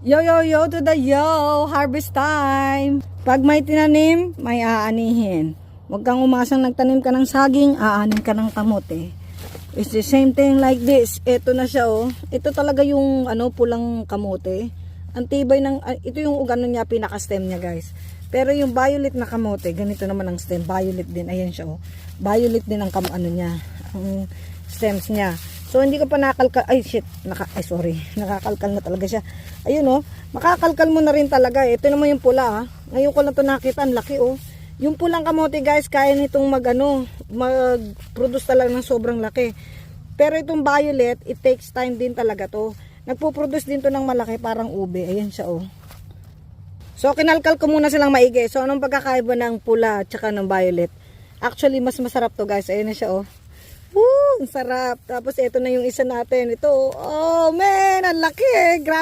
Yo, yo, yo to the yo! Harvest time! Pag may tinanim, may aanihin. Huwag kang umasang nagtanim ka ng saging, aanin ka ng kamote. It's the same thing like this. Ito na siya, oh. Ito talaga yung pulang kamote. Ang tibay ng, ito yung niya, pinaka-stem niya, guys. Pero yung violet na kamote, ganito naman ang stem. Violet din, ayan siya, oh. Violet din ang niya, ang stems niya. So, hindi ko pa nakalkal. Ay, shit. Sorry. Nakakalkal na talaga siya. Ayun, oh. Makakalkal mo na rin talaga. Ito naman yung pula, ah. Ngayon ko lang ito nakita. Ang laki, oh. Yung pulang kamote, guys, kaya nitong mag-produce talaga ng sobrang laki. Pero itong violet, it takes time din talaga to. Nagpo-produce din to ng malaki, parang ube. Ayan siya, oh. So, kinalkal ko muna silang maigi. So, anong pagkakaiba ng pula at saka ng violet? Actually, mas masarap to, guys. Ayan na siya, oh. Woo! Ang sarap. Tapos ito na yung isa natin. Ito, oh man, ang laki eh. Grabe.